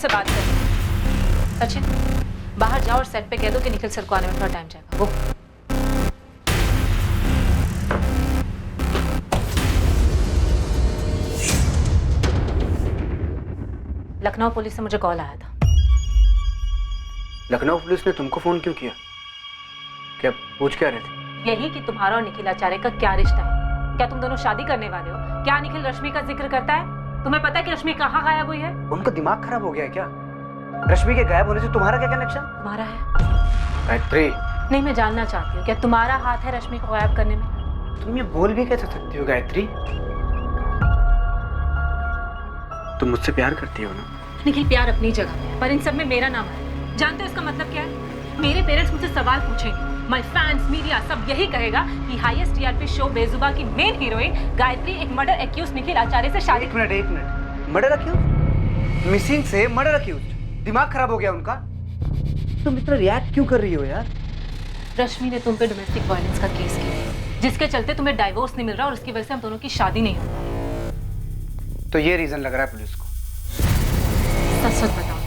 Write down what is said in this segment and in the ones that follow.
मुझसे बात करनी। सचिन, बाहर जाओ और सेट पे कह दो कि निखिल सर को आने में थोड़ा टाइम जाएगा। वो लखनऊ पुलिस से मुझे कॉल आया था। लखनऊ पुलिस ने तुमको फोन क्यों किया? क्या पूछ क्या रहे थे? यही कि तुम्हारा और निखिल आचार्य का क्या रिश्ता है। क्या तुम दोनों शादी करने वाले हो? क्या निखिल रश्मि का जिक्र करता है? तुम्हें पता है कि रश्मि कहाँ गायब हुई है? उनका दिमाग खराब हो गया है क्या? रश्मि के गायब होने से तुम्हारा क्या कनेक्शन? तुम्हारा है। गायत्री, नहीं, मैं जानना चाहती हूँ क्या तुम्हारा हाथ है रश्मि को गायब करने में? तुम ये बोल भी कैसे सकती हो गायत्री? तुम मुझसे प्यार करती हो ना? निखिल, प्यार अपनी जगह पे है, पर इन सब में मेरा नाम है। जानते हो इसका मतलब क्या है? मेरे पेरेंट्स मुझसे सवाल पूछेंगे, माय फैंस, मीडिया सब यही कहेगा कि हाईएस्ट टीआरपी शो बेजुबा की मेन हीरोइन गायत्री एक मर्डर एक्यूज निखिल आचार्य से शादी। एक मिनट, मर्डर एक्यूज? मिसिंग से मर्डर एक्यूज? दिमाग खराब हो गया उनका? तुम इतना रिएक्ट क्यों कर रही हो यार? रश्मि ने तुम पे डोमेस्टिक वायलेंस का केस किया, जिसके चलते तुम्हें डाइवोर्स नहीं मिल रहा और उसकी वजह से हम दोनों की शादी नहीं हो रही। तो ये रीजन लग रहा है पुलिस को? सच सच बताओ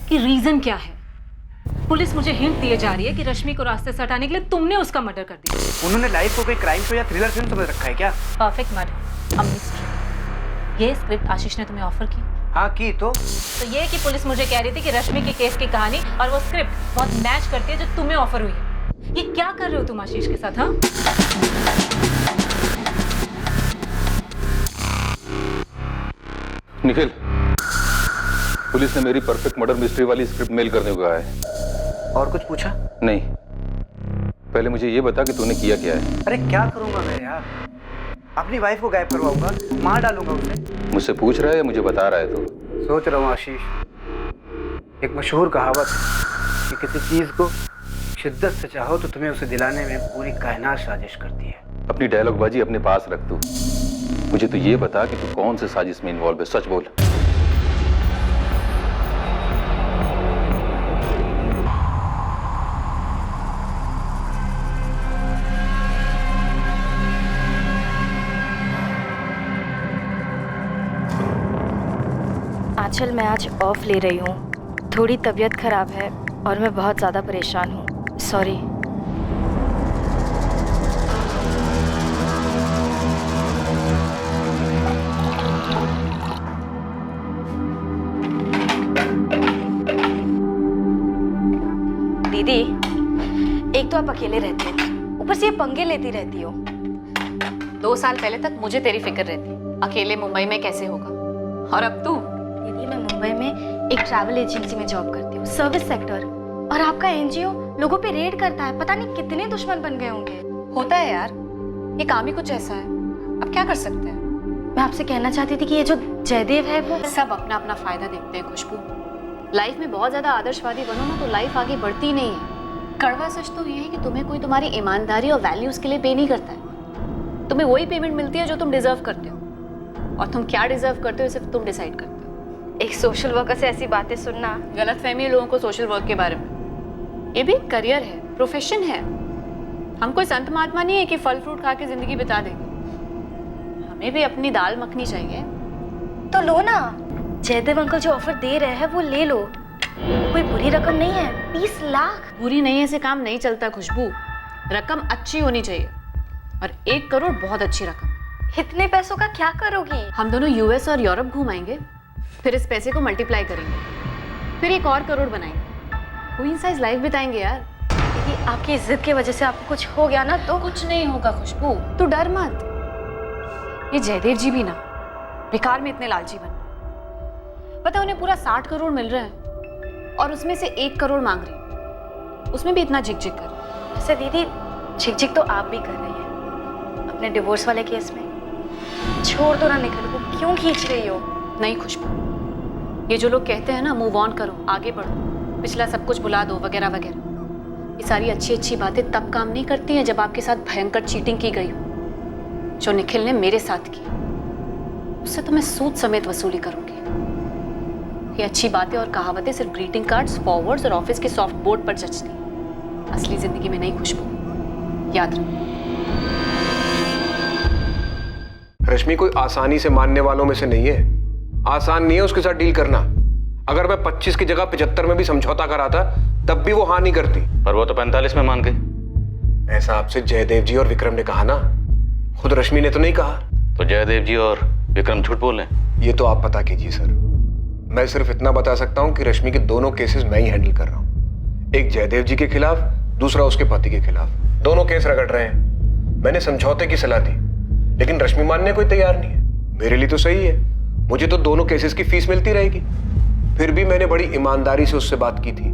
कि रीजन क्या है? पुलिस मुझे हिंट दिए जा रही है कि रश्मि को रास्ते से हटाने के लिए तुमने उसका मर्डर कर दिया। उन्होंने लाइफ को कोई क्राइम शो या थ्रिलर फिल्म समझ रखा है क्या? परफेक्ट मर्डर, अम्मी स्क्रिप्ट। ये स्क्रिप्ट आशीष ने तुम्हें ऑफर की? हाँ की। तो ये कि पुलिस मुझे कह रही थी कि रश्मि के केस की कहानी और वो स्क्रिप्ट बहुत मैच करती है जो तुम्हें ऑफर हुई है। ये क्या कर रहे हो तुम आशीष के साथ? हाँ, निखिल, पुलिस ने मेरी परफेक्ट मर्डर मिस्ट्री वाली स्क्रिप्ट मेल करने को कहा है। और कुछ पूछा? नहीं, पहले मुझे ये बता कि तूने किया क्या है। अरे क्या करूंगा मैं यार? अपनी वाइफ को गायब करवाऊंगा, मार डालूंगा उसे। मुझसे पूछ रहा है या मुझे बता रहा है तू? सोच रहा हूँ आशीष। एक मशहूर कहावत है कि किसी चीज को शिद्दत से चाहो तो तुम्हें उसे दिलाने में पूरी कायनात साजिश करती है। अपनी डायलॉग बाजी अपने पास रख तू। मुझे तो ये बता कि तू कौन से साजिश में इन्वॉल्व है, सच बोल। आंचल, मैं आज ऑफ ले रही हूँ। थोड़ी तबीयत खराब है और मैं बहुत ज़्यादा परेशान हूँ। सॉरी। दीदी, एक तो आप अकेले रहते हो, ऊपर से ये पंगे लेती रहती हो। 2 साल पहले तक मुझे तेरी फिक्र रहती, अकेले मुंबई में कैसे होगा, और अब तू? दीदी, मैं मुंबई में एक ट्रैवल एजेंसी में जॉब करती हूँ, सर्विस सेक्टर, और आपका एनजीओ लोगों पे रेड करता है। पता नहीं कितने दुश्मन बन गए होंगे। होता है यार, ये काम ही कुछ ऐसा है, अब क्या कर सकते हैं। मैं आपसे कहना चाहती थी कि ये जो जयदेव है वो सब अपना अपना फायदा देखते हैं खुशबू। लाइफ में बहुत ज्यादा आदर्शवादी बनो ना तो लाइफ आगे बढ़ती नहीं है। कड़वा सच तो ये है कि तुम्हें कोई तुम्हारी ईमानदारी और वैल्यूज के लिए पे नहीं करता है। तुम्हें वही पेमेंट मिलती है जो तुम डिजर्व करते हो, और तुम क्या डिजर्व करते हो सिर्फ तुम डिसाइड करते हो। एक सोशल वर्कर से ऐसी बातें सुनना। गलतफहमी है लोगों को सोशल वर्क के बारे में। ये भी एक करियर है, प्रोफेशन है। हम कोई संत महात्मा नहीं है कि फल फ्रूट खा के जिंदगी बिता देंगे। हमें भी अपनी दाल मखनी चाहिए। तो लो ना, जयदेव अंकल जो ऑफर दे रहे हैं वो ले लो। कोई बुरी रकम नहीं है, 20 लाख। बुरी नहीं है से काम नहीं चलता खुशबू, रकम अच्छी होनी चाहिए, और 1 करोड़ बहुत अच्छी रकम। इतने पैसों का क्या करोगी? हम दोनों यूएस और यूरोप घूमाएंगे, फिर इस पैसे को मल्टीप्लाई करेंगे, फिर 1 और करोड़ बनाएंगे, क्वीन साइज लाइफ बिताएंगे यार। दीदी, आपकी इज्जत की वजह से आपको कुछ हो गया ना तो? कुछ नहीं होगा खुशबू, तू डर मत। ये जयदेव जी भी ना बेकार में इतने लालची बन, पता उन्हें पूरा 60 करोड़ मिल रहा है और उसमें से 1 करोड़ मांग रही, उसमें भी इतना झिक झिक कर। वैसे दीदी, झिक झिक तो आप भी कर रही है अपने डिवोर्स वाले केस में। छोड़ दो ना निखिल को, क्यों खींच रही हो? नहीं खुशबू, ये जो लोग कहते हैं ना मूव ऑन करो, आगे बढ़ो, पिछला सब कुछ भुला दो वगैरह वगैरह, ये सारी अच्छी अच्छी बातें तब काम नहीं करती हैं जब आपके साथ भयंकर चीटिंग की गई हो, जो निखिल ने मेरे साथ की। उससे तो मैं सूद समेत वसूली करूंगी। ये अच्छी बातें और कहावतें सिर्फ ग्रीटिंग कार्ड्स, फॉरवर्ड्स और ऑफिस के सॉफ्ट बोर्ड पर जचती, असली जिंदगी में नहीं खुशबू, याद रखो। रश्मि कोई आसानी से मानने वालों में से नहीं है। आसान नहीं है उसके साथ डील करना। अगर मैं 25 की जगह 75 में भी समझौता कराता तब भी वो हाँ नहीं करती। पर वो तो 45 में मान गई। ऐसा आपसे जयदेव जी और विक्रम ने कहा ना, खुद रश्मि ने तो नहीं कहा। तो जयदेव जी और विक्रम झूठ बोल रहे हैं। ये तो आप पता कीजिए सर। मैं सिर्फ इतना बता सकता हूँ कि रश्मि के दोनों केसेस मैं ही हैंडल कर रहा हूँ। एक जयदेव जी के खिलाफ, दूसरा उसके पति के खिलाफ। दोनों केस रगड़ रहे हैं। मैंने समझौते की सलाह दी, लेकिन रश्मि मानने कोई तैयार नहीं है। मेरे लिए तो सही है, मुझे तो दोनों केसेस की फीस मिलती रहेगी। फिर भी मैंने बड़ी ईमानदारी से उससे बात की थी।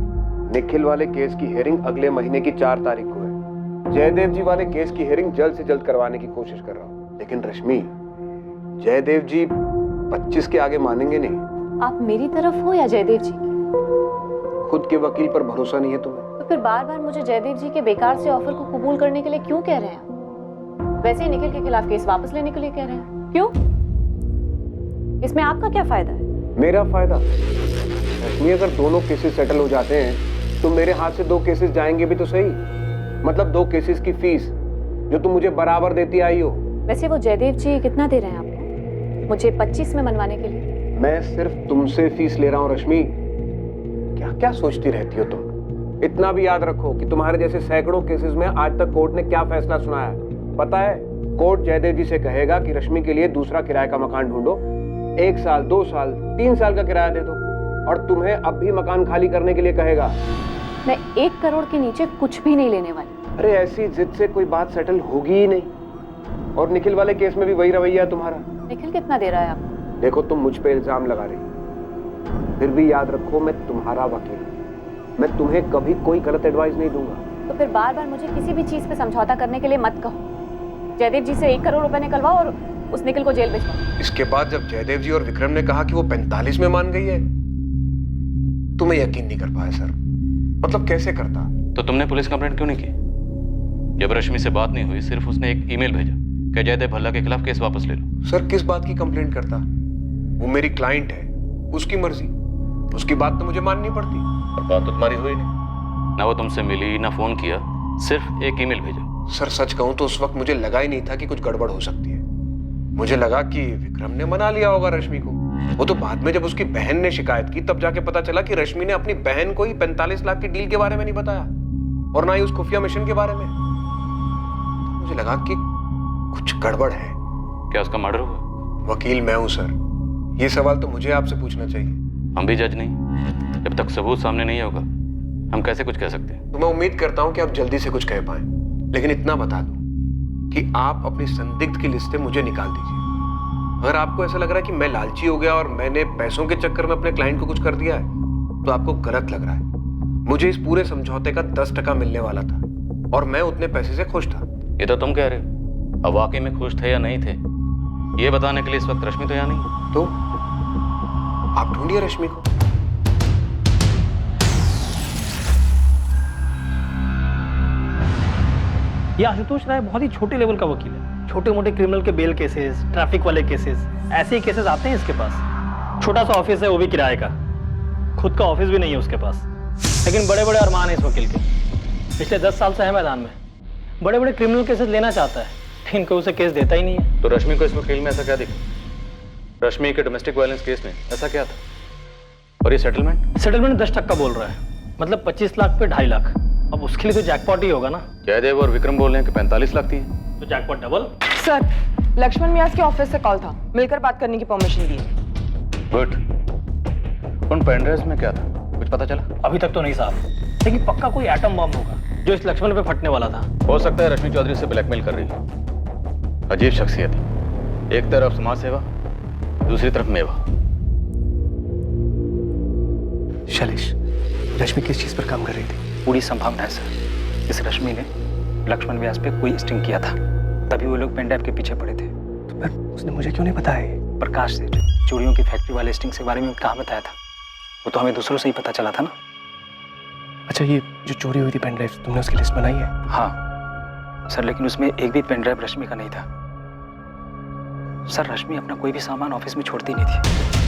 निखिल वाले केस की हियरिंग अगले महीने की 4 तारीख को है। जयदेव जी वाले केस की हियरिंग जल्द से जल्द करवाने की कोशिश कर रहा हूँ। लेकिन रश्मि, जयदेव जी 25 के आगे मानेंगे नहीं। आप मेरी तरफ हो या जयदेव जी की? खुद के वकील पर भरोसा नहीं है तुम्हें? तो फिर बार बार मुझे जयदेव जी के बेकार से ऑफर को कबूल करने के लिए क्यों कह रहे हैं? वैसे ही निखिल के खिलाफ केस वापस लेने के लिए कह रहे हैं। क्यों? इसमें आपका क्या फायदा है? मेरा फायदा? रश्मि, अगर दोनों केसेस सेटल हो जाते हैं तो मेरे हाथ से 2 केसेस जाएंगे भी तो सही। मतलब 2 केसेस की फीस जो तुम मुझे बराबर देती आई हो। वैसे वो जयदेव जी कितना दे रहे हैं आपको मुझे 25 में मनवाने के लिए? मैं सिर्फ तुमसे फीस ले रहा हूँ रश्मि। क्या क्या सोचती रहती हो तुम? इतना भी याद रखो कि तुम्हारे जैसे सैकड़ों केसेस में आज तक कोर्ट ने क्या फैसला सुनाया है पता है? कोर्ट जयदेव जी से कहेगा कि रश्मि के लिए दूसरा किराए का मकान ढूंढो, 1 साल, 2 साल, 3 साल का किराया दे दो, और तुम्हें अब भी मकान खाली करने के लिए कहेगा। मैं 1 करोड़ के नीचे कुछ भी नहीं लेने वाली। अरे ऐसी जिद से कोई बात सेटल होगी ही नहीं। और निखिल वाले केस में भी वही रवैया है तुम्हारा। निखिल कितना दे रहा है आपको? देखो, तुम मुझ पे इल्जाम लगा रही, फिर भी याद रखो मैं तुम्हारा वकील हूं। मैं तुम्हें कभी कोई गलत एडवाइस नहीं दूंगा। तो फिर बार बार मुझे किसी भी चीज पे समझौता करने के लिए मत कहो। जयदेव जी से 1 करोड़ रुपए निकलवाओ और उस निखिल को जेल भिजवाओ। इसके बाद जब जयदेव जी और विक्रम ने कहा कि वो 45 में मान गई है, तो मैं यकीन नहीं कर पाया सर। मतलब कैसे करता? तो तुमने पुलिस कंप्लेंट क्यों नहीं की? जब रश्मि से बात नहीं हुई, सिर्फ उसने एक ईमेल भेजा कि जयदेव भल्ला के खिलाफ केस वापस ले लो। सर, किस बात की कंप्लेंट करता? वो मेरी क्लाइंट है, उसकी मर्जी, उसकी बात तो मुझे माननी पड़ती। और बात तो तुम्हारी हुई नहीं ना, वो तुमसे मिली ना फोन किया, सिर्फ एक ईमेल भेजा। सर सच कहूं तो उस वक्त मुझे लगा ही नहीं था कि कुछ गड़बड़ हो सकती है। मुझे लगा कि विक्रम ने मना लिया होगा रश्मि को। वो तो बाद में जब उसकी बहन ने शिकायत की तब जाके पता चला कि रश्मि ने अपनी बहन को ही 45 लाख की डील के बारे में नहीं बताया, और ना ही उस खुफिया मिशन के बारे में। तो मुझे लगा कि कुछ गड़बड़ है। क्या उसका मर्डर हुआ? वकील मैं हूं सर, ये सवाल तो मुझे आपसे पूछना चाहिए। हम भी जज नहीं, जब तक सबूत सामने नहीं होगा हम कैसे कुछ कह सकते हैं? तो मैं उम्मीद करता हूं कि आप जल्दी से कुछ कह पाएं, लेकिन इतना बता दूं कि आप अपनी संदिग्ध की लिस्ट से मुझे निकाल दीजिए। अगर आपको ऐसा लग रहा है कि मैं लालची हो गया और मैंने पैसों के चक्कर में अपने क्लाइंट को कुछ कर दिया है, तो आपको गलत लग रहा है। मुझे इस पूरे समझौते का 10% मिलने वाला था और मैं उतने पैसे से खुश था। ये तो तुम कह रहे हो, अब वाकई में खुश थे या नहीं थे ये बताने के लिए इस वक्त रश्मि तो यहाँ नहीं। तो आप ढूंढिए रश्मि को। ये आशुतोष राय बहुत ही छोटे लेवल का वकील है। छोटे मोटे क्रिमिनल के बेल केसेस, ट्रैफिक वाले केसेस, ऐसे ही केसेस आते हैं इसके पास। छोटा सा ऑफिस है, वो भी किराए का। खुद का ऑफिस भी नहीं है उसके पास, लेकिन बड़े बड़े अरमान है इस वकील के। पिछले 10 साल से है मैदान में, बड़े बड़े क्रिमिनल केसेस लेना चाहता है, लेकिन कोई उसे केस देता ही नहीं है। तो रश्मि को इस वकील में ऐसा क्या दिखा? रश्मि के डोमेस्टिक वायलेंस केस में ऐसा क्या था? और ये सेटलमेंट 10% बोल रहा है, मतलब 25 लाख पे 2.5 लाख। अब उसके लिए तो जैकपॉट ही होगा ना। जयदेव और विक्रम बोल रहे हैं कि 45 लाख थी, तो जैकपॉट डबल। सर, लक्ष्मण मियाज के ऑफिस से कॉल था, मिलकर बात करने की परमिशन दी। गुड। उन पेनड्राइव्स में क्या था, कुछ पता चला? अभी तक तो नहीं साहब, लेकिन पक्का कोई एटम बम होगा जो इस लक्ष्मण पे फटने वाला था। हो सकता है रश्मि चौधरी से ब्लैकमेल कर रही है। अजीब शख्सियत है, एक तरफ समाज सेवा, दूसरी तरफ मेवा। शैलेश, रश्मि किस चीज पर काम कर रही थी? पूरी संभावना है सर, इस रश्मि ने लक्ष्मण व्यास पे कोई स्टिंग किया था, तभी वो लोग पेनड्राइव के पीछे पड़े थे। तो फिर उसने मुझे क्यों नहीं बताया? प्रकाश सेठ चूड़ियों की फैक्ट्री वाले स्टिंग के बारे में कहाँ बताया था? वो तो हमें दूसरों से ही पता चला था ना। अच्छा, ये जो चोरी हुई थी पेनड्राइव, तुमने उसकी लिस्ट बनाई है? हाँ सर, लेकिन उसमें एक भी पेनड्राइव रश्मि का नहीं था। सर, रश्मि अपना कोई भी सामान ऑफिस में छोड़ती नहीं थी।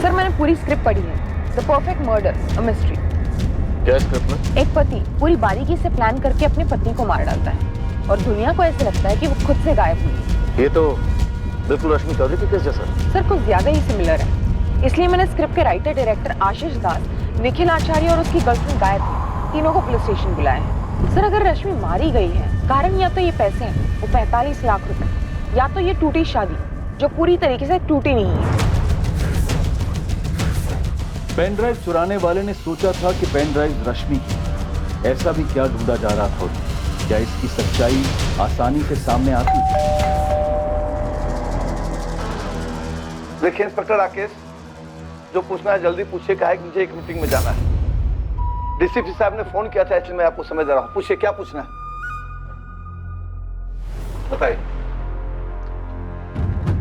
सर, मैंने पूरी स्क्रिप्ट पढ़ी है। The perfect murder, a mystery. क्या स्क्रिप्ट में? एक पति पूरी बारीकी से प्लान करके अपने पत्नी को मार डालता है और दुनिया को ऐसे लगता है कि वो खुद से गायब हुई है। ये तो बिल्कुल रश्मि चौधरी के केस जैसा। सर कुछ ज्यादा ही सिमिलर है, इसलिए मैंने स्क्रिप्ट के राइटर डायरेक्टर आशीष दास, निखिल आचार्य और उसकी गर्लफ्रेंड गायत्री तीनों को पुलिस स्टेशन बुलाया है। सर अगर रश्मि मारी गई है, कारण या तो ये पैसे हैं, वो 45 लाख रुपए, या तो ये टूटी शादी जो पूरी तरीके से टूटी नहीं है। पेन ड्राइव चुराने वाले ने सोचा था कि पेन ड्राइव रश्मि की, ऐसा भी क्या ढूंढा जा रहा था? क्या इसकी सच्चाई आसानी से सामने आती? देखिए इंस्पेक्टर राकेश, जो पूछना है जल्दी पूछिए, कहा है कि मुझे एक मीटिंग में जाना है। डीसीपी साहब ने फोन किया था, इसलिए मैं आपको समय दे रहा हूं। पूछिए क्या पूछना है, बताइए।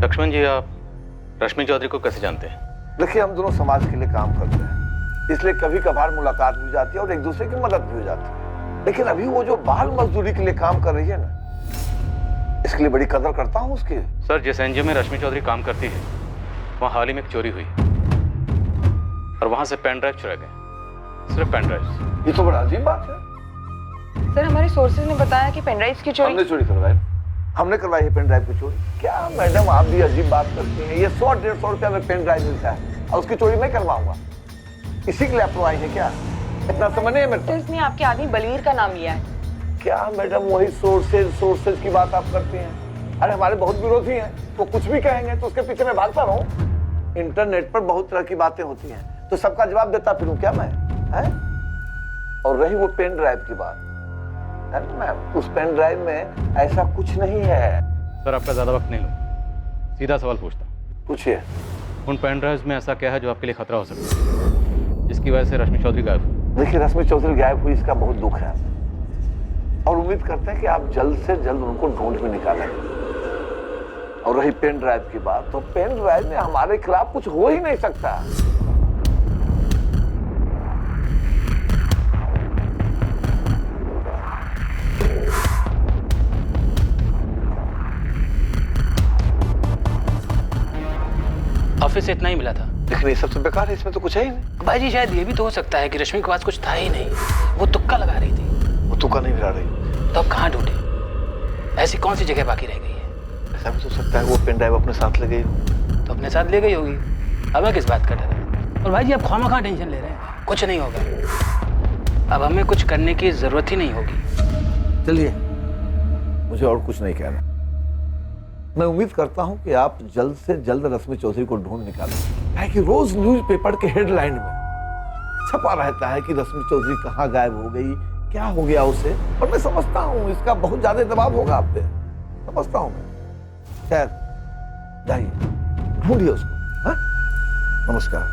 लक्ष्मण जी, आप रश्मि चौधरी को कैसे जानते हैं? देखिए हम दोनों समाज के लिए काम करते हैं, इसलिए कभी कभार मुलाकात भी हो जाती है और एक दूसरे की मदद भी हो जाती है। लेकिन अभी वो जो बाल मजदूरी के लिए काम कर रही है ना, इसके लिए बड़ी कदर करता हूँ उसकी। सर, जिस एनजीओ में रश्मि चौधरी काम करती है वहाँ हाल ही में एक चोरी हुई और वहाँ से पेन ड्राइव चुरा गए, सिर्फ पेन ड्राइव। ये तो बड़ा अजीब बात है। सर हमारे सोर्सेज ने बताया कि पेन ड्राइव्स की चोरी हमने चोरी करवाई, हमने करवाई है पेन ड्राइव की चोरी। क्या मैडम आप भी अजीब बात करती हैं। ये 100-150 रुपया में पेन ड्राइव मिलता है और उसकी चोरी मैं करवाऊंगा? इसी के लिए अप्लाई है क्या? इतना समझ नहीं है मेरे को। इसने आपके आदमी बलवीर का नाम लिया है। क्या मैडम वही सोर्सेज की बात आप करती हैं? अरे हमारे बहुत विरोधी हैं, वो कुछ भी कहेंगे तो उसके पीछे मैं भागता रहूं। इंटरनेट पर बहुत तरह की बातें होती हैं, तो सबका जवाब देता फिरूं क्या मैं? है? और रही वो पेन ड्राइव की बात, उस पेन ड्राइव में ऐसा कुछ नहीं है। सर आपका ज्यादा वक्त नहीं लूँ, सीधा सवाल पूछता हूँ। पूछिए। उन पेन ड्राइव्स में ऐसा क्या है जो आपके लिए खतरा हो सकता है, जिसकी वजह से रश्मि चौधरी गायब हुई? देखिए रश्मि चौधरी गायब हुई, इसका बहुत दुख है और उम्मीद करते हैं कि आप जल्द से जल्द उनको ढूंढ में निकालेंगे। और रही पेन ड्राइव की बात, तो पेन ड्राइव में हमारे खिलाफ कुछ हो ही नहीं सकता। ऑफिस से इतना ही मिला था। लेकिन ये सबसे बेकार है, इसमें तो कुछ है ही नहीं। भाई जी शायद ये भी तो हो सकता है कि रश्मि के पास कुछ था ही नहीं, वो तुक्का लगा रही थी। वो तुक्का नहीं लगा रही तो अब कहाँ ढूंढे? ऐसी कौन सी जगह बाकी रह गई है? ऐसा भी तो सकता है वो पेन ड्राइव अपने साथ ले गई हो। तो अपने साथ ले गई होगी, हमें किस बात का डर है? और भाई जी आप खामखा टेंशन ले रहे हैं, कुछ नहीं होगा। अब हमें कुछ करने की जरूरत ही नहीं होगी। चलिए, मुझे और कुछ नहीं कहना। मैं उम्मीद करता हूं कि आप जल्द से जल्द रश्मि चौधरी को ढूंढ निकालें, कि रोज न्यूज़पेपर के हेडलाइन में छपा रहता है कि रश्मि चौधरी कहाँ गायब हो गई, क्या हो गया उसे। और मैं समझता हूँ इसका बहुत ज्यादा दबाव होगा आप पे, समझता हूँ मैं। खैर जाइए ढूंढिए उसको। हाँ? नमस्कार।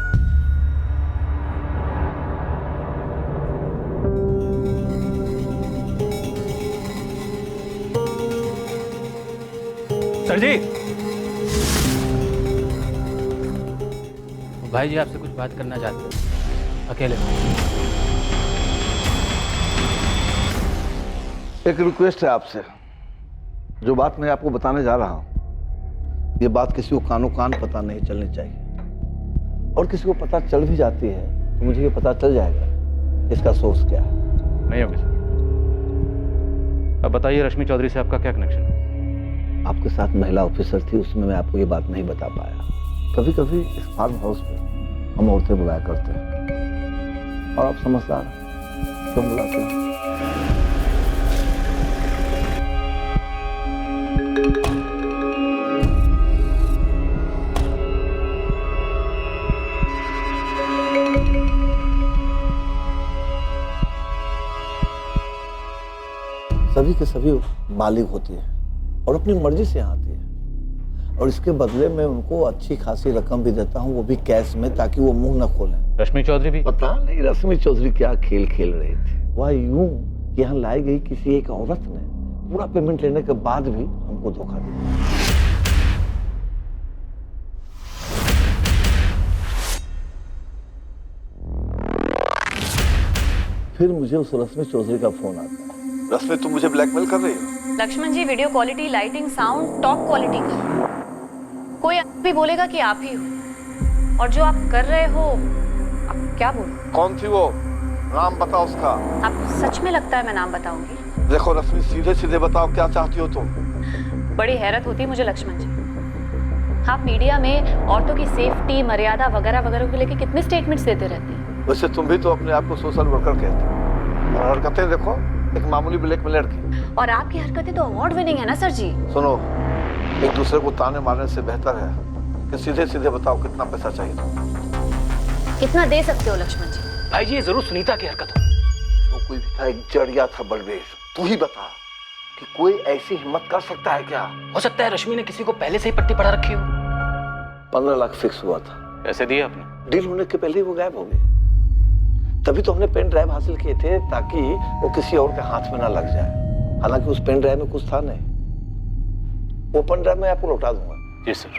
सर जी। भाई जी आपसे कुछ बात करना चाहते हैं, अकेले में। एक रिक्वेस्ट है आपसे, जो बात मैं आपको बताने जा रहा हूं, ये बात किसी को कानो कान पता नहीं चलनी चाहिए। और किसी को पता चल भी जाती है तो मुझे ये पता चल जाएगा इसका सोर्स क्या है। नहीं होगी सर। अब बताइए रश्मि चौधरी से आपका क्या कनेक्शन है? आपके साथ महिला ऑफिसर थी, उसमें मैं आपको ये बात नहीं बता पाया। कभी कभी इस फार्म हाउस पे हम औरतें बुलाया करते हैं, और आप समझदार क्यों बुलाते हैं? सभी के सभी बालिग होती है और अपनी मर्जी से यहाँ आती है, और इसके बदले में उनको अच्छी खासी रकम भी देता हूँ, वो भी कैश में, ताकि वो मुंह न खोलें। रश्मि चौधरी भी? पता नहीं रश्मि चौधरी क्या खेल खेल रही थी। वह यूं यहाँ लाई गई किसी एक औरत ने पूरा पेमेंट लेने के बाद भी हमको धोखा दिया। फिर मुझे उस रश्मि चौधरी का फोन आता है। रश्मि तुम मुझे ब्लैकमेल कर रही हो? Laxman ji video quality, lighting, sound top quality का। कोई भी बोलेगा कि आप ही हो, और जो आप कर रहे हो, आप क्या बोल? कौन थी वो? नाम बताओ उसका। आपको सच में लगता है मैं नाम बताऊंगी? देखो रश्मि, सीधे सीधे बताओ क्या चाहती हो तुम। बड़ी हैरत होती है मुझे लक्ष्मण जी, आप मीडिया में औरतों की सेफ्टी, मर्यादा वगैरह वगैरह को लेकर कितने स्टेटमेंट्स देते रहते हैं। वैसे तुम भी तो अपने आप को सोशल वर्कर कहते हो, और हरकतें देखो एक मामूली ब्लैकमेलर की। और आपकी हरकतें तो अवार्ड विनिंग है ना सर जी। सुनो, एक दूसरे को ताने मारने से बेहतर है कि सीधे सीधे बताओ कितना पैसा चाहिए तुम। कितना दे सकते हो लक्ष्मण जी? भाई जी ये जरूर सुनीता की हरकत हो। जो कोई भी था एक जड़िया था बलवेश। तू ही बता कि कोई ऐसी हिम्मत कर सकता है क्या? हो सकता है रश्मि ने किसी को पहले से ही पट्टी पढ़ा रखी हो। 15 लाख फिक्स हुआ था। पैसे दिए आपने? डील होने के पहले ही वो गायब हो गए। तभी तो हमने पेन ड्राइव हासिल किए थे ताकि वो किसी और के हाथ में ना लग जाए। हालांकि उस पेन ड्राइव में कुछ था नहीं। वो पेन ड्राइव मैं आपको लौटा दूंगा। जी सर।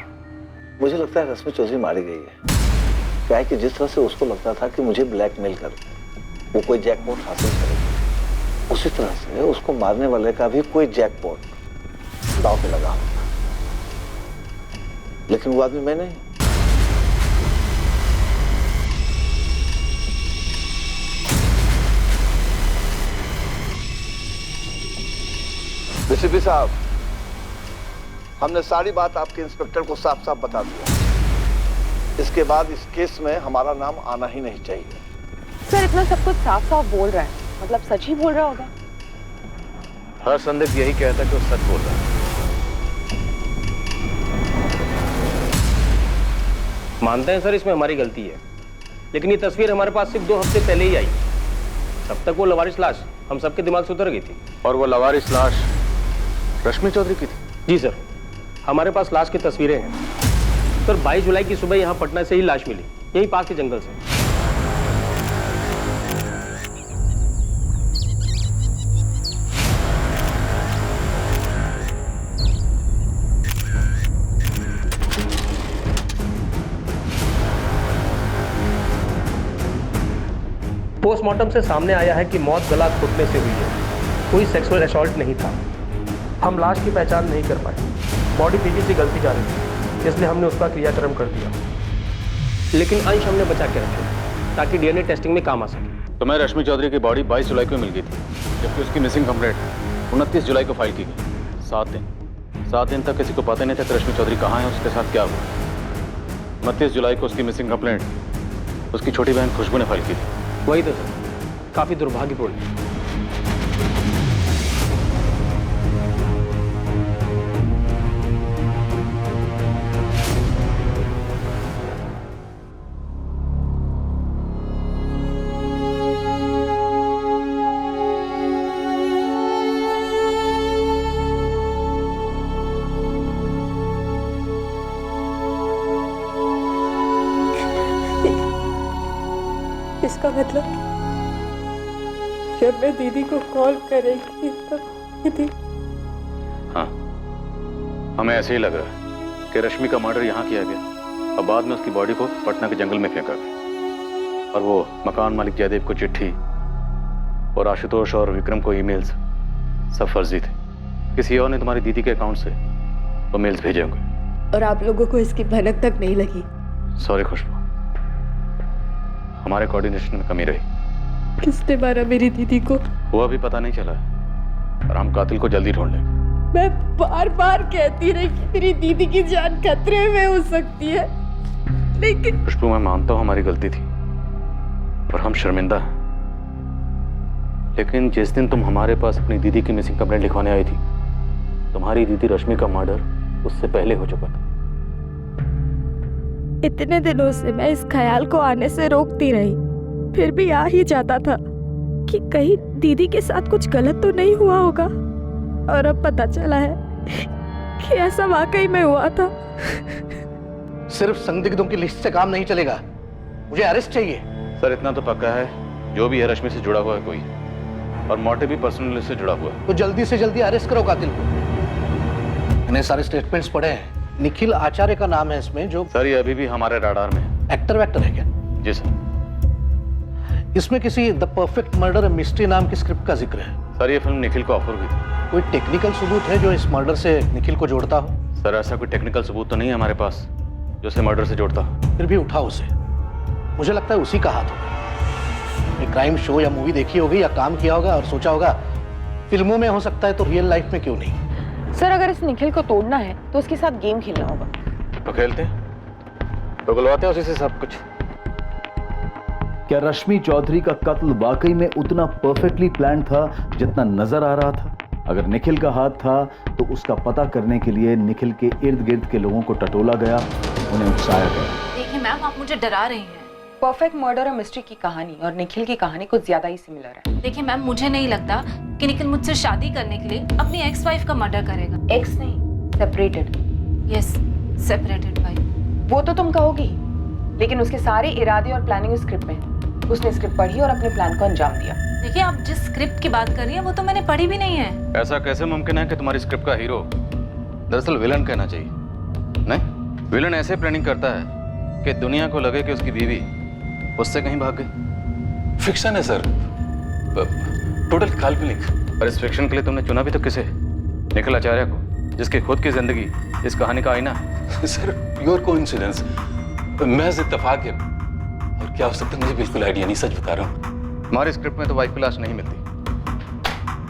मुझे लगता है रश्मि चौधरी मारी गई है। क्या है कि जिस तरह से उसको लगता था कि मुझे ब्लैकमेल कर वो कोई जैकपॉट हासिल करेगी, उसी तरह से उसको मारने वाले का भी कोई जैकपॉट दांव पे लगा होगा। लेकिन वो आदमी मैं नहीं। डीसीपी साहब, हमने सारी बात आपके इंस्पेक्टर को साफ साफ बता दिया। इसके बाद इस केस में हमारा नाम आना ही नहीं चाहिए। सर इतना सब कुछ साफ साफ बोल रहा है, मतलब सच ही बोल रहा होगा। हर संदिग्ध यही कहता है कि वो सच बोल रहा है। मानते हैं सर इसमें हमारी गलती है, लेकिन ये तस्वीर हमारे पास सिर्फ 2 हफ्ते पहले ही आई। तब तक वो लवारिस लाश हम सबके दिमाग से उतर गई थी। और वो लवारिस लाश रश्मि चौधरी की थी? जी सर, हमारे पास लाश की तस्वीरें हैं सर। 22 जुलाई की सुबह यहाँ पटना से ही लाश मिली, यही पास के जंगल से। पोस्टमार्टम से सामने आया है कि मौत गला घोटने से हुई है, कोई सेक्सुअल असॉल्ट नहीं था। हम लाश की पहचान नहीं कर पाए। बॉडी पीछे से गलती जा रही थी, इसलिए हमने उसका क्रियाक्रम कर दिया, लेकिन अंश हमने बचा के रखे ताकि डीएनए टेस्टिंग में काम आ सके। तो मैं रश्मि चौधरी की बॉडी 22 जुलाई को मिल गई थी, जबकि उसकी मिसिंग कंप्लेंट 29 जुलाई को फाइल की गई। 7 दिन तक किसी को पता नहीं था कि रश्मि चौधरी कहाँ है, उसके साथ क्या हुआ। 29 जुलाई को उसकी मिसिंग कंप्लेंट उसकी छोटी बहन खुशबू ने फाइल की थी। वही तो सर, काफी दुर्भाग्यपूर्ण। इसका मतलब जब मैं दीदी को कॉल करेगी तब दीदी। हाँ, हमें ऐसे ही लग रहा है कि रश्मि का मर्डर यहाँ किया गया और बाद में उसकी बॉडी को पटना के जंगल में फेंका गया। और वो मकान मालिक जयदेव को चिट्ठी और आशुतोष और विक्रम को ईमेल्स सब फर्जी थे। किसी और ने तुम्हारी दीदी के अकाउंट से वो मेल्स भेजे होंगे। और आप लोगों को इसकी भनक तक नहीं लगी? सॉरी खुशबू, हमारे कोऑर्डिनेशन में कमी रही। किसने मारा मेरी दीदी को? वो अभी पता नहीं चला है, और हम कातिल को जल्दी ढूंढ लेंगे। मैं बार बार कहती रही कि मेरी दीदी की जान खतरे में हो सकती है, लेकिन खुशबू मैं मानता हूँ हमारी गलती थी और हम शर्मिंदा हैं, लेकिन जिस दिन तुम हमारे पास अपनी दीदी की मिसिंग कंप्लेंट लिखवाने आई थी, तुम्हारी दीदी रश्मि का मर्डर उससे पहले हो चुका था। इतने दिनों से मैं इस ख्याल को आने से रोकती रही, फिर भी आ ही जाता था कि कहीं दीदी के साथ कुछ गलत तो नहीं हुआ होगा। और अब पता चला है कि ऐसा वाकई में हुआ था। सिर्फ संदिग्धों की लिस्ट से काम नहीं चलेगा, मुझे अरेस्ट चाहिए। सर इतना तो पक्का है, जो भी है रश्मि से जुड़ा हुआ है कोई, और मोटिव भी पर्सनल से जुड़ा हुआ है। तो जल्दी से जल्दी अरेस्ट करो कातिल को। मैंने सारे स्टेटमेंट्स पढ़े हैं, निखिल आचार्य का नाम है इसमें। जो सर ये अभी भी हमारे राडार में। एक्टर वैक्टर है क्या? जी सर। इसमें किसी द परफेक्ट मर्डर मिस्ट्री नाम की स्क्रिप्ट का जिक्र है। सर ये फिल्म निखिल को ऑफर हुई थी। कोई टेक्निकल सबूत है जो इस मर्डर से निखिल को जोड़ता हो? सर ऐसा कोई टेक्निकल सबूत तो नहीं है हमारे पास जो उसे मर्डर से जोड़ता हो। फिर भी उठाओ उसे, मुझे लगता है उसी का हाथ होगा। कोई क्राइम शो या मूवी देखी होगी या काम किया होगा और सोचा होगा फिल्मों में हो सकता है तो रियल लाइफ में क्यों नहीं। सर अगर इस निखिल को तोड़ना है तो उसके साथ गेम खेलना होगा। तो खेलते तो गलवाते हैं उसी से सब कुछ। क्या रश्मि चौधरी का कत्ल वाकई में उतना परफेक्टली प्लान था जितना नजर आ रहा था? अगर निखिल का हाथ था तो उसका पता करने के लिए निखिल के इर्द गिर्द के लोगों को टटोला गया, उन्हें उकसाया गया। देखिए मैम, आप मुझे डरा रही हैं। परफेक्ट मर्डर और मिस्ट्री की कहानी और निखिल की कहानी कुछ ज्यादा ही सिमिलर है। देखिए मैम, मुझे नहीं लगता कि निखिल मुझसे शादी करने के लिए अपनी एक्स वाइफ का मर्डर करेगा। एक्स नहीं, सेपरेटेड। Yes, separated wife. वो तो तुम कहोगी, लेकिन उसके सारे इरादे और प्लानिंग स्क्रिप्ट में है। उसने स्क्रिप्ट पढ़ी और अपने प्लान को अंजाम दिया। देखिए, आप जिस स्क्रिप्ट की बात कर रही हैं वो तो मैंने पढ़ी भी नहीं है। ऐसा कैसे मुमकिन है कि तुम्हारी स्क्रिप्ट का हीरो दरअसल विलन कहना चाहिए? नहीं, विलन ऐसे प्लानिंग करता है कि दुनिया को लगे कि उसकी बीवी उससे कहीं भाग गई। फिक्शन है सर, टोटल काल्पनिक। और इस फिक्शन के लिए तुमने चुना भी तो किसे? निखिल आचार्य को, जिसकी खुद की जिंदगी इस कहानी का आईना है। सर प्योर कोइंसिडेंस, महज इत्तेफाक है। और क्या हो सकता है मुझे बिल्कुल आइडिया नहीं, सच बता रहा हूँ। हमारी स्क्रिप्ट में तो वाइफ की लाश नहीं मिलती,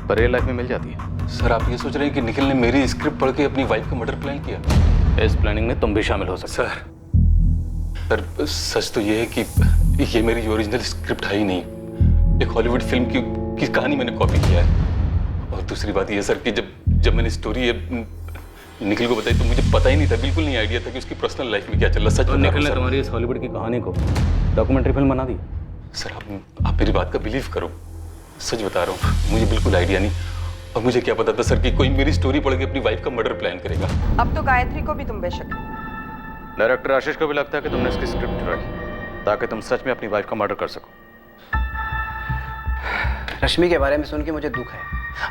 पर रियल लाइफ में मिल जाती है। सर आप ये सोच रहे हैं कि निखिल ने मेरी स्क्रिप्ट पढ़ के अपनी वाइफ का मर्डर प्लान किया? इस प्लानिंग में तुम भी शामिल हो सकते। सर सच तो ये है कि ये मेरी ओरिजिनल स्क्रिप्ट है ही नहीं। एक हॉलीवुड फिल्म की कहानी मैंने कॉपी किया है। और दूसरी बात ये सर कि जब मैंने स्टोरी निखिल को बताई तो मुझे पता ही नहीं था, बिल्कुल नहीं आइडिया था कि उसकी पर्सनल लाइफ में क्या चल रहा। सच तो निखिल ने तुम्हारी इस हॉलीवुड की कहानी को डॉक्यूमेंट्री फिल्म बना दी। सर आप मेरी बात का बिलीव करो, सच बता रहा हूँ, मुझे बिल्कुल आइडिया नहीं। और मुझे क्या पता था सर कि कोई मेरी स्टोरी पढ़ के अपनी वाइफ का मर्डर प्लान करेगा। अब तो गायत्री को भी तुम बेशक। डायरेक्टर आशीष को भी लगता है कि तुमने इसकी स्क्रिप्ट चुराई ताकि तुम सच में अपनी वाइफ का मर्डर कर सको। रश्मि के बारे में सुन के मुझे दुख है,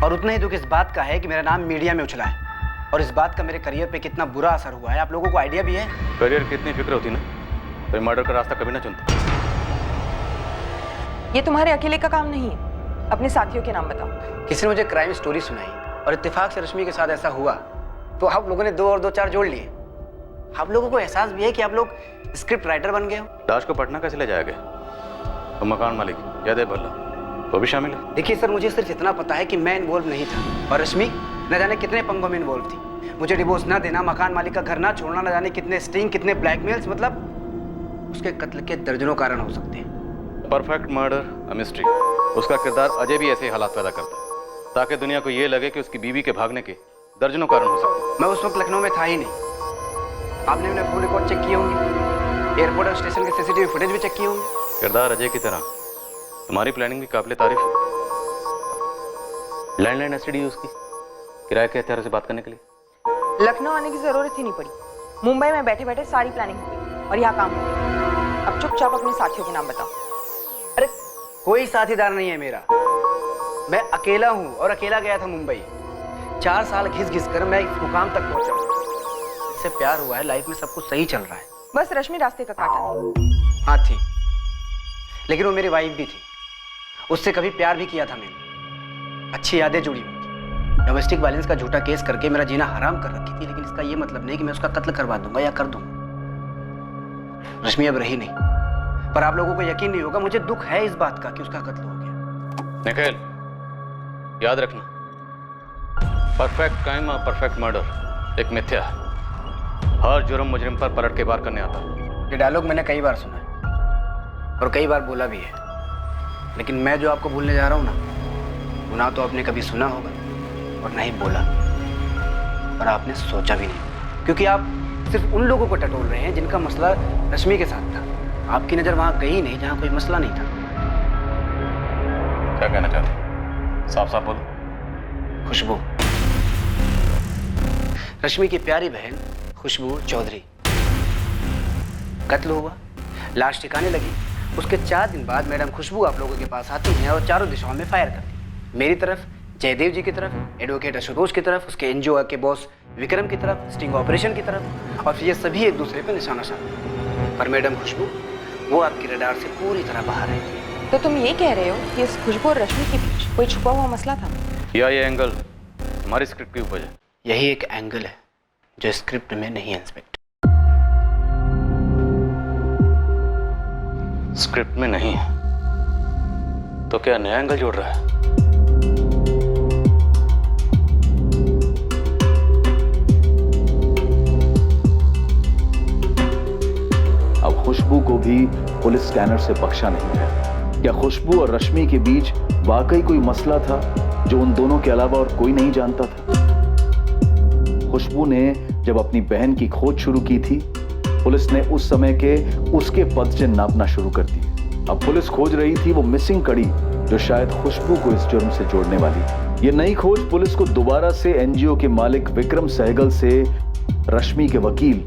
और उतना ही दुख इस बात का है कि मेरा नाम मीडिया में उछला है, और इस बात का मेरे करियर पे कितना बुरा असर हुआ है आप लोगों को आइडिया भी है? करियर की इतनी फिक्र होती ना तो मर्डर का रास्ता कभी ना चुनते। ये तुम्हारे अकेले का काम नहीं है, अपने साथियों के नाम बताओ। किसी ने मुझे क्राइम स्टोरी सुनाई और इत्तेफाक से रश्मि के साथ ऐसा हुआ तो आप लोगों ने 2 और 2 4 जोड़ लिए। आप लोगों को एहसास भी है कि आप लोग स्क्रिप्ट राइटर बन गए हो। लाश को पटना कैसे ले जाया गया? तो मकान मालिक जयदेव भल्ला वो भी शामिल है। देखिए सर, मुझे सिर्फ इतना पता है कि मैं इन्वॉल्व नहीं था, और रश्मि न जाने कितने पंगों में इन्वॉल्व थी। मुझे डिवोर्स ना देना, मकान मालिक का घर ना छोड़ना, न जाने कितने स्टिंग, कितने ब्लैकमेल्स, मतलब उसके कत्ल के दर्जनों कारण हो सकते हैं। परफेक्ट मर्डर मिस्ट्री, उसका किरदार अजय भी ऐसे ही हालात पैदा करता है ताकि दुनिया को ये लगे कि उसकी बीवी के भागने के दर्जनों कारण हो सकते हैं। मैं उस वक्त लखनऊ में था ही नहीं। आपने अपने फोन रिकॉर्ड चेक किए होंगे, एयरपोर्ट और स्टेशन के सीसीटीवी फुटेज भी चेक किए होंगे। किरदार अजय की तरह तुम्हारी प्लानिंग भी काबिल तारीफ। लैंडलाइन एसटीडी उसकी किराए के हथियारों से बात करने के लिए लखनऊ आने की जरूरत ही नहीं पड़ी। मुंबई में बैठे बैठे सारी प्लानिंग हो गई और यहाँ काम हो गया। अब चुपचाप अपने साथियों के नाम बताओ। अरे कोई साथीदार नहीं है मेरा, मैं अकेला हूँ और अकेला गया था मुंबई। 4 साल घिस घिस कर मैं इस मुकाम तक पहुंचा। इससे प्यार हुआ है, लाइफ में सब कुछ सही चल रहा है। बस रश्मि रास्ते का कांटा। हाँ थी, लेकिन वो मेरी वाइफ भी थी। उससे कभी प्यार भी किया था मैंने, अच्छी यादें जुड़ी हुई थी। डोमेस्टिक वायलेंस का झूठा केस करके मेरा जीना हराम कर रखी थी, लेकिन इसका ये मतलब नहीं कि मैं उसका कत्ल करवा दूंगा या कर दूंगा। रश्मि अब रही नहीं, पर आप लोगों को यकीन नहीं होगा, मुझे दुख है इस बात का कि उसका कत्ल हो गया। निखिल, याद रखना, परफेक्ट क्राइम और परफेक्ट मर्डर एक मिथ्या है। हर जुर्म मुजरिम पर पलट के वार करने आता है। ये डायलॉग मैंने कई बार सुना है और कई बार बोला भी है, लेकिन मैं जो आपको भूलने जा रहा हूँ ना, वो ना तो आपने कभी सुना होगा और ना ही बोला, और आपने सोचा भी नहीं, क्योंकि आप सिर्फ उन लोगों को टटोल रहे हैं जिनका मसला रश्मि के साथ था। आपकी नजर वहां गई नहीं जहां कोई मसला नहीं था। क्या कहना चाहते? साफ साफ बोलो। खुशबू, रश्मि की प्यारी बहन खुशबू चौधरी, कत्ल हुआ, लाश ठिकाने लगी। उसके 4 दिन बाद मैडम खुशबू आप लोगों के पास आती हैं और चारों दिशाओं में फायर करती। मेरी तरफ, जयदेव जी की तरफ, एडवोकेट आशुतोष की तरफ, उसके एनजीओ के बॉस विक्रम की तरफ, स्टिंग ऑपरेशन की तरफ, और ये सभी एक दूसरे पर निशाना साधते। पर मैडम खुशबू वो आपकी रडार से पूरी तरह बाहर रहती है। तो तुम ये कह रहे हो कि इस खुशबू और रश्मि के बीच कोई छुपा हुआ मसला था? या ये एंगल हमारी स्क्रिप्ट की उपज है? यही एक एंगल है जो स्क्रिप्ट में नहीं है इंस्पेक्टर। स्क्रिप्ट में नहीं है तो क्या नया एंगल जोड़ रहा है? अब खुशबू को भी पुलिस स्कैनर से बख्शा नहीं है। क्या खुशबू और रश्मि के बीच वाकई कोई मसला था जो उन दोनों के अलावा और कोई नहीं जानता था? खुशबू ने जब अपनी बहन की खोज शुरू की थी, पुलिस ने उस समय के उसके पदचिन्ह नापना शुरू कर दिए। अब पुलिस खोज रही थी वो मिसिंग कड़ी जो शायद खुशबू को इस जुर्म से जोड़ने वाली थी। ये नई खोज पुलिस को दोबारा से एनजीओ के मालिक विक्रम सहगल से रश्मि के वकील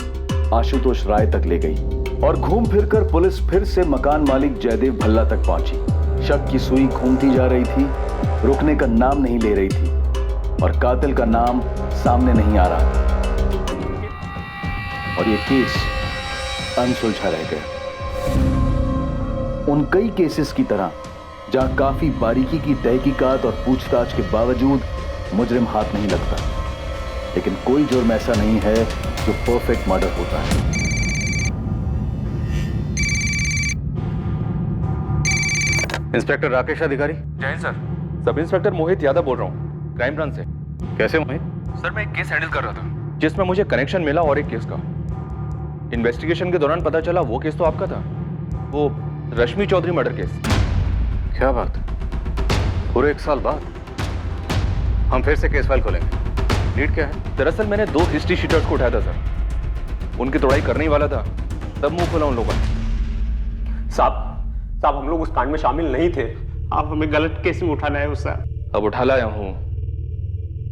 आशुतोष राय तक ले गई और घूम फिरकर पुलिस फिर से मकान मालिक जयदेव भल्ला तक पहुंची। शक की सुई घूमती जा रही थी, रुकने का नाम नहीं ले रही थी और कातिल का नाम सामने नहीं आ रहा था और ये केस अनसुलझा रह गया। उन कई केसेस की तरह जहां काफी बारीकी की तहकीकात और पूछताछ के बावजूद मुजरिम हाथ नहीं लगता, लेकिन कोई जुर्म ऐसा नहीं है जो परफेक्ट मर्डर होता है। इंस्पेक्टर राकेश अधिकारी। जय सर, सब इंस्पेक्टर मोहित यादव बोल रहा हूँ, क्राइम ब्रांच से। कैसे मोहित? सर मैं एक केस हैंडल कर रहा था जिसमें मुझे कनेक्शन मिला और एक केस का। इन्वेस्टिगेशन के दौरान पता चला वो केस तो आपका था, वो रश्मि चौधरी मर्डर केस। क्या बात, पूरे 1 साल बाद हम फिर से केस फाइल खोलेंगे। लीड क्या है? दरअसल मैंने 2 हिस्ट्री शीटर्स को उठाया था सर, उनकी तोड़ाई करने ही वाला था, तब मुंह खोला उन लोगों ने। साहब हम लोग उस कांड में शामिल नहीं थे, आप हमें गलत केस में उठा लाए हो सर। अब उठा लाया हूं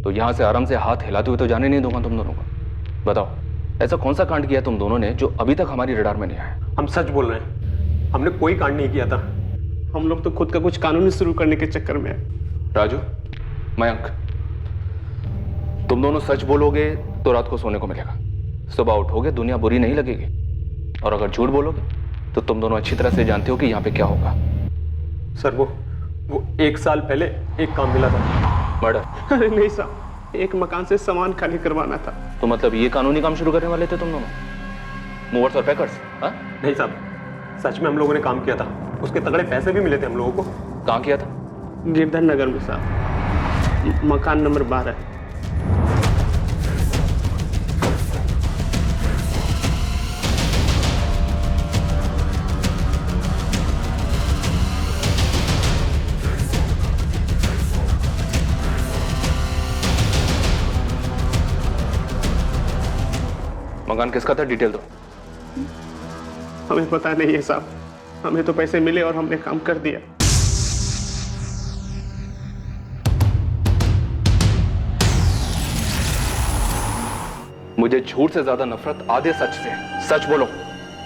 तो यहां से आराम से हाथ हिलाते हुए तो जाने नहीं दूंगा तुम दोनों को। बताओ ऐसा कौन सा कांड किया तुम दोनों ने जो अभी तक हमारी रडार में नहीं आया? हम सच बोल रहे हैं, हमने कोई कांड नहीं किया था। हम लोग तो खुद का कुछ कानूनी शुरू करने के चक्कर में हैं। राजू, मयंक, तुम दोनों सच बोलोगे तो रात को सोने को मिलेगा, सुबह उठोगे दुनिया बुरी नहीं लगेगी, और अगर झूठ बोलोगे तो तुम दोनों अच्छी तरह से जानते हो कि यहाँ पे क्या होगा। सर वो 1 साल पहले एक काम मिला था। मर्डर? अरे नहीं साहब, एक मकान से सामान खाली करवाना था। तो मतलब ये कानूनी काम शुरू करने वाले थे तुम दोनों, मूवर्स और पैकर्स? नहीं साहब, सच में हम लोगों ने काम किया था, उसके तगड़े पैसे भी मिले थे हम लोगों को। कहाँ किया था? गिरधर नगर में साहब, मकान नंबर 12। मकान किसका था, डिटेल दो। हमें पता नहीं है साहब, हमें तो पैसे मिले और हमने काम कर दिया। मुझे झूठ से ज्यादा नफरत आधे सच से। सच बोलो,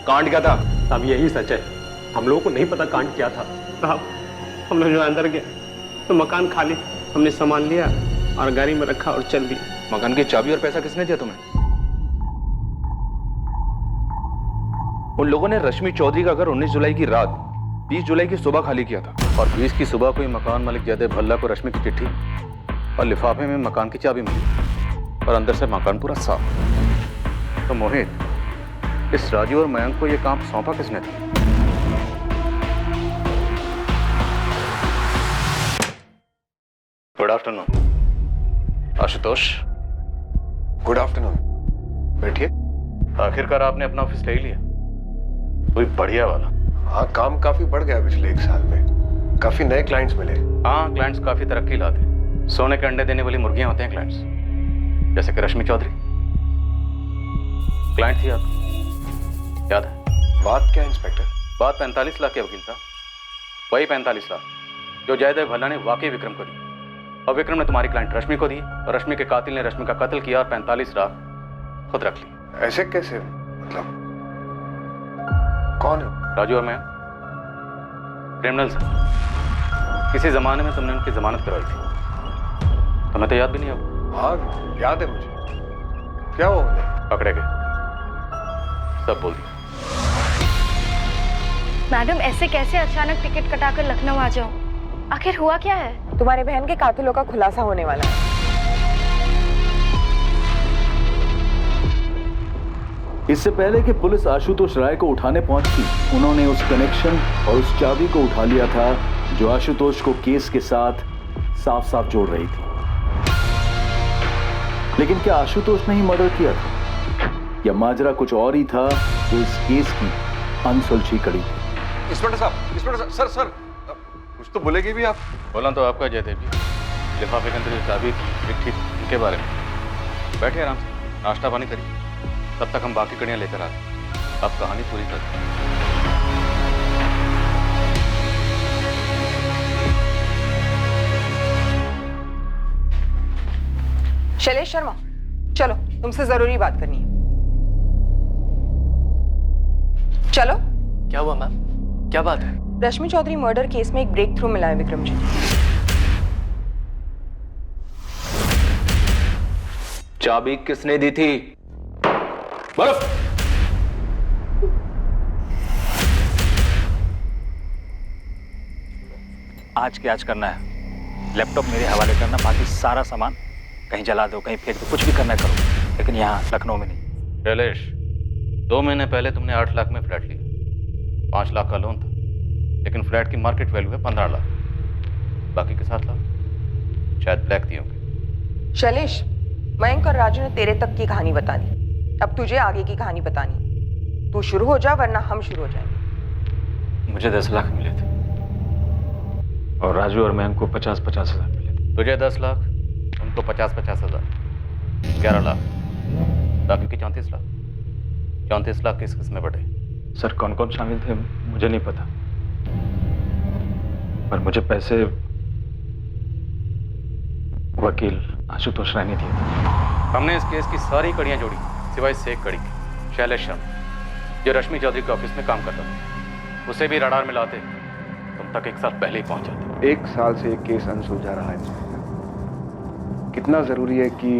कांड क्या था? साहब यही सच है, हम लोगों को नहीं पता कांड क्या था। साहब हम लोग जो अंदर गए तो मकान खाली, हमने सामान लिया और गाड़ी में रखा और चल दिए। मकान की चाबी और पैसा किसने दिया तुम्हें? उन लोगों ने रश्मि चौधरी का घर 19 जुलाई की रात 20 जुलाई की सुबह खाली किया था, और 20 की सुबह को ही मकान मालिक जयदेव भल्ला को रश्मि की चिट्ठी और लिफाफे में मकान की चाबी मिली और अंदर से मकान पूरा साफ। तो मोहित, इस राजू और मयंक को यह काम सौंपा किसने था? Good afternoon Ashutosh. Good afternoon, बैठिए। आखिरकार आपने अपना ऑफिस ले लिया, कोई बढ़िया वाला। हाँ, काम काफी बढ़ गया पिछले 1 साल में, काफी नए क्लाइंट्स मिले। हाँ, क्लाइंट्स काफी तरक्की लाते हैं। सोने के अंडे देने वाली मुर्गियां होते हैं क्लाइंट्स, जैसे कि रश्मि चौधरी क्लाइंट थी आप, याद है? बात क्या है इंस्पेक्टर? बात 45 लाख के वकील साहब, वही 45 लाख जो जयदेव भल्ला ने वाकई विक्रम को दी, और विक्रम ने तुम्हारी क्लाइंट रश्मि को दी, और रश्मि के कातिल ने रश्मि का कत्ल किया और 45 लाख खुद रख ली। ऐसे कैसे? मतलब कौन है? राजू और मैं, क्रिमिनल्स हैं। किसी जमाने में तुमने उनकी जमानत करवाई थी, तुम्हें तो याद भी नहीं होगा। हाँ याद है मुझे। क्या हुआ उन्हें? पकड़े गए, सब बोल दिया। मैडम ऐसे कैसे अचानक टिकट कटाकर लखनऊ आ जाओ? आखिर हुआ क्या है? तुम्हारे बहन के कातिलों का खुलासा होने वाला है। इससे पहले कि पुलिस आशुतोष राय को उठाने पहुंचती, उन्होंने उस कनेक्शन और उस चाबी को उठा लिया था जो आशुतोष को केस के साथ साफ साफ जोड़ रही थी। लेकिन क्या आशुतोष ने ही मर्डर किया था या माजरा कुछ और ही था जो इस केस की अनसुलझी कड़ी थी? इंस्पेक्टर साहब, सर सर कुछ तो बोलेगी भी आप? बोला तो आपका जयदेव जी, लिफाफे के अंदर जो चाबी चिट्ठी थी उनके बारे में। बैठे आराम से, नाश्ता पानी करिए, तब तक हम बाकी कड़ियाँ लेकर आ रहे। अब कहानी पूरी कर। शैलेश शर्मा, चलो तुमसे जरूरी बात करनी है। चलो। क्या हुआ मैम? क्या बात है? रश्मि चौधरी मर्डर केस में एक ब्रेक थ्रू मिला है विक्रम जी। चाबी किसने दी थी? बर्फ। आज के आज करना है। लैपटॉप मेरे हवाले करना, बाकी सारा सामान कहीं जला दो, कहीं फेंक दो, कुछ भी करना करो, लेकिन यहाँ लखनऊ में नहीं। शैलेश, 2 महीने पहले तुमने 8 लाख में फ्लैट लिया। 5 लाख का लोन था, लेकिन फ्लैट की मार्केट वैल्यू है 15 लाख। बाकी के 7 लाख शायद ब्लैक दिए होंगे। शैलेश, मयंक और राजू ने तेरे तक की कहानी बता दी, अब तुझे आगे की कहानी बतानी। तू शुरू हो जा वरना हम शुरू हो जाएंगे। मुझे 10 लाख मिले थे और राजू और मयंक को 50-50 हजार मिले। तुझे 10 लाख, उनको 50-50 हजार, 11 लाख, बाकी के 34 लाख। 34 लाख किस किस में बटे? सर कौन कौन शामिल थे मुझे नहीं पता, पर मुझे पैसे वकील आशुतोष राय ने दिए। हमने इस केस की सारी कड़ियां जोड़ी सिवाय से एक कड़ी की, शैलेश शर्मा, जो रश्मि चौधरी के ऑफिस में काम करता था। उसे भी रडार में लाते तुम तक 1 साल पहले ही पहुंच जाते। 1 साल से एक केस अनसुलझा रहा है। कितना जरूरी है कि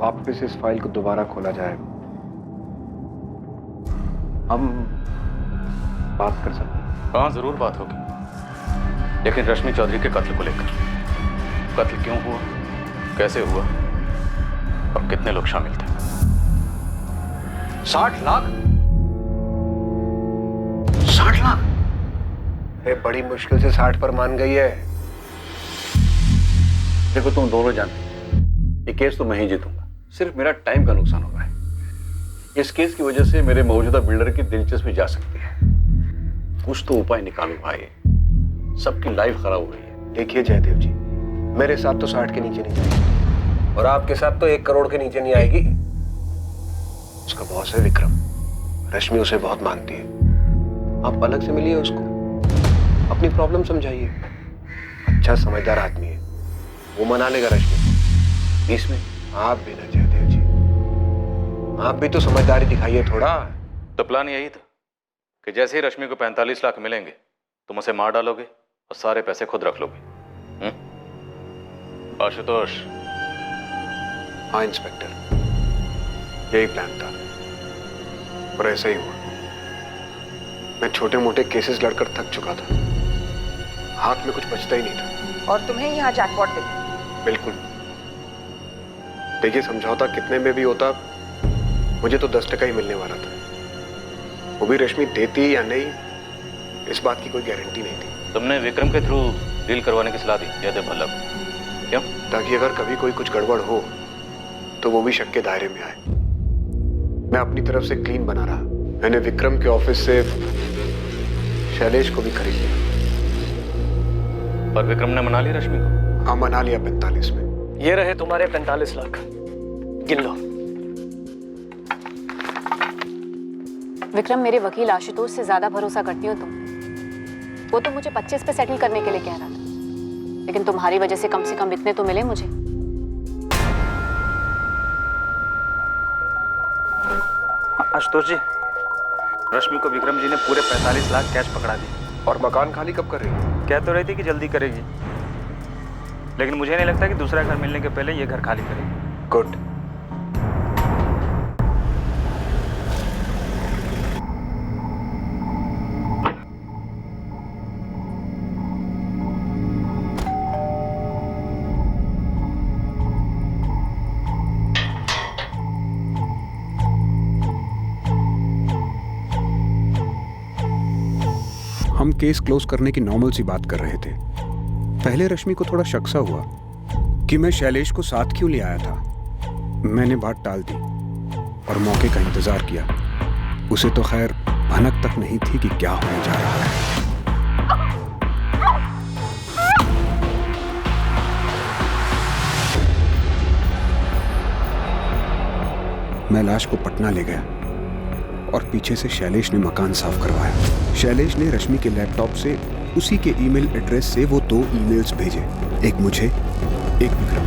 वापस इस फाइल को दोबारा खोला जाए? हम बात कर सकते हैं? हाँ, जरूर बात होगी, लेकिन रश्मि चौधरी के कत्ल को लेकर। कत्ल क्यों हुआ, कैसे हुआ और कितने लोग शामिल थे? 60 लाख? 60 लाख? अरे बड़ी मुश्किल से 60 पर मान गई है। देखो, तुम दोनों जानते ये केस तो मैं ही जीतूंगा, सिर्फ मेरा टाइम का नुकसान हो रहा है। इस केस की वजह से मेरे मौजूदा बिल्डर की दिलचस्पी जा सकती है। कुछ तो उपाय निकालो भाई, सबकी लाइफ खराब हो रही है। देखिए जयदेव जी, मेरे साथ तो 60 के नीचे नहीं जाएगी, और आपके साथ तो 1 करोड़ के नीचे नहीं आएगी। उसका बॉस है विक्रम, रश्मि उसे बहुत मानती है। आप अलग से मिलिए उसको, अपनी प्रॉब्लम समझाइए। अच्छा समझदार आदमी है, वो मना लेगा रश्मि को। इसमें आप भी ना जयदेव जी, आप भी तो समझदारी दिखाइए थोड़ा। तो प्लान यही था कि जैसे ही रश्मि को 45 लाख मिलेंगे तुम उसे मार डालोगे और सारे पैसे खुद रख लोगे। आशुतोष? हाँ इंस्पेक्टर, यही प्लान था, और ऐसा ही हुआ। मैं छोटे मोटे केसेस लड़कर थक चुका था, हाथ में कुछ बचता ही नहीं था। और तुम्हें यहाँ जैकपॉट दिखा? बिल्कुल। देखिए, समझौता कितने में भी होता, मुझे तो 10% ही मिलने वाला था। वो भी रश्मि देती या नहीं, इस बात की कोई गारंटी नहीं थी। तुमने विक्रम के थ्रू डील करवाने की सलाह दी जयदेव भल्ला? क्यों? ताकि अगर कभी कोई कुछ गड़बड़ हो तो वो भी शक के दायरे में आए। मैं अपनी तरफ से क्लीन बना रहा। मैंने विक्रम के ऑफिस से शैलेश को भी खरीद लिया। पर विक्रम ने मना लिया रश्मि को? हाँ, मना लिया 45 में। ये रहे तुम्हारे 45 लाख, गिन लो। विक्रम, मेरे वकील आशुतोष से ज्यादा भरोसा करती हो तुम। वो तो मुझे 25 पे सेटल करने के लिए कह रहा था, लेकिन तुम्हारी वजह से कम इतने तो मिले मुझे। आशुतोष जी, रश्मि को विक्रम जी ने पूरे 45 लाख कैश पकड़ा दिए। और मकान खाली कब कर रही है? कह तो रही थी कि जल्दी करेगी, लेकिन मुझे नहीं लगता कि दूसरा घर मिलने के पहले ये घर खाली करेगी। गुड। हम केस क्लोज करने की नॉर्मल सी बात कर रहे थे। पहले रश्मि को थोड़ा शक सा हुआ कि मैं शैलेश को साथ क्यों ले आया था। मैंने बात टाल दी और मौके का इंतजार किया। उसे तो खैर भनक तक नहीं थी कि क्या होने जा रहा है। मैं लाश को पटना ले गया और पीछे से शैलेश ने मकान साफ करवाया। शैलेश ने रश्मि के लैपटॉप से उसी के ईमेल एड्रेस से वो 2 ईमेल्स भेजे, एक मुझे, एक विक्रम।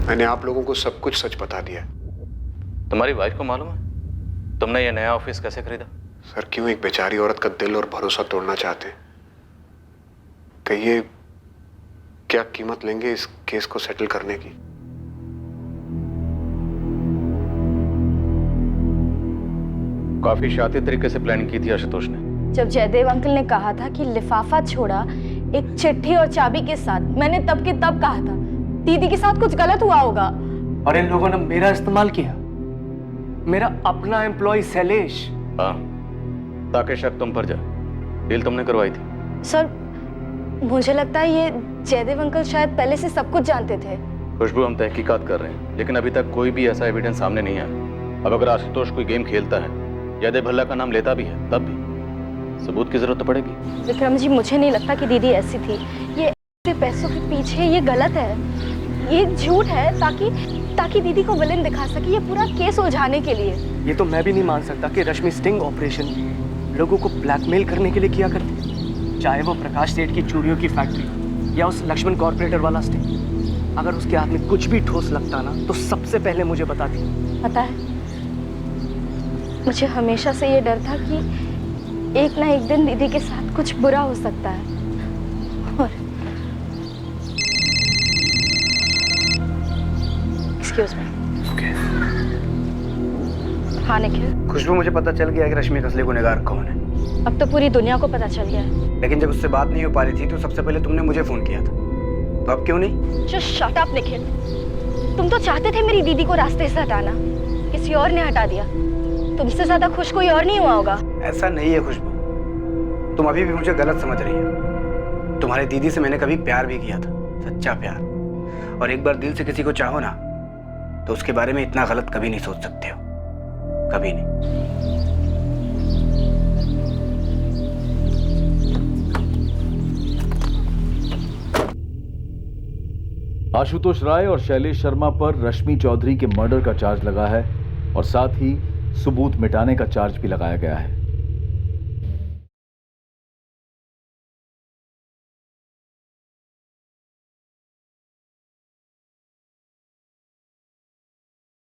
मैंने आप लोगों को सब कुछ सच बता दिया। तुम्हारी वाइफ को मालूम है तुमने ये नया ऑफिस कैसे खरीदा? सर, क्यों एक बेचारी औरत का दिल और भरोसा तोड़ना चाहते? कहिए, क्या कीमत लेंगे इस केस को सेटल करने की? काफी शातिर तरीके से प्लानिंग की थी आशुतोष ने। जब जयदेव अंकल ने कहा था कि लिफाफा छोड़ा एक चिट्ठी और चाबी के साथ, मैंने तब के तब कहा था दीदी के साथ कुछ गलत हुआ होगा। और इन लोगों ने मेरा इस्तेमाल किया, मेरा अपना एम्प्लॉय शैलेश। हाँ, ताकि शक तुम पर जाए। डील तुमने करवाई थी। सर, मुझे लगता है ये जयदेव अंकल शायद पहले से सब कुछ जानते थे। खुशबू, हम तहकीकात कर रहे हैं, लेकिन अभी तक कोई भी ऐसा एविडेंस सामने नहीं आया। अब अगर आशुतोष कोई गेम खेलता है, जयदेव भल्ला का नाम लेता भी है, तब भी सबूत की जरूरत तो पड़ेगी। विक्रम जी, मुझे नहीं लगता कि दीदी ऐसी थी। ये पैसों के पीछे ये गलत है, ये झूठ है ताकि दीदी को विलेन दिखा सके, ये पूरा केस उलझाने के लिए। ये तो मैं भी नहीं मान सकता कि रश्मि स्टिंग ऑपरेशन लोगों को ब्लैकमेल करने के लिए किया करती, चाहे वो प्रकाश सेठ की चूड़ियों की फैक्ट्री या उस लक्ष्मण कॉर्पोरेटर वाला स्टिंग। अगर उसके हाथ में कुछ भी ठोस लगता ना तो सबसे पहले मुझे बताती। पता है, मुझे हमेशा से ये डर था कि एक ना एक दिन दीदी के साथ कुछ बुरा हो सकता है। और एक्सक्यूज मी। हाँ निखिल। खुशबू, मुझे पता चल गया कि रश्मि का असली गुनहगार कौन है। अब तो पूरी दुनिया को पता चल गया है। लेकिन जब उससे बात नहीं हो पा रही थी तो सबसे पहले तुमने मुझे फोन किया था, तो अब क्यों नहीं? Just shut up Nikhil. तुम तो चाहते थे मेरी दीदी को रास्ते से हटाना, किसी और ने हटा दिया। तुमसे ज्यादा खुश कोई और नहीं हुआ होगा। ऐसा नहीं है खुशबू, तुम अभी भी मुझे गलत समझ रही हो। तुम्हारी दीदी से मैंने कभी प्यार भी किया था, सच्चा प्यार। और एक बार दिल से किसी को चाहो ना तो उसके बारे में इतना गलत कभी नहीं सोच सकते हो, कभी नहीं। आशुतोष राय और शैलेश शर्मा पर रश्मि चौधरी के मर्डर का चार्ज लगा है और साथ ही सबूत मिटाने का चार्ज भी लगाया गया है।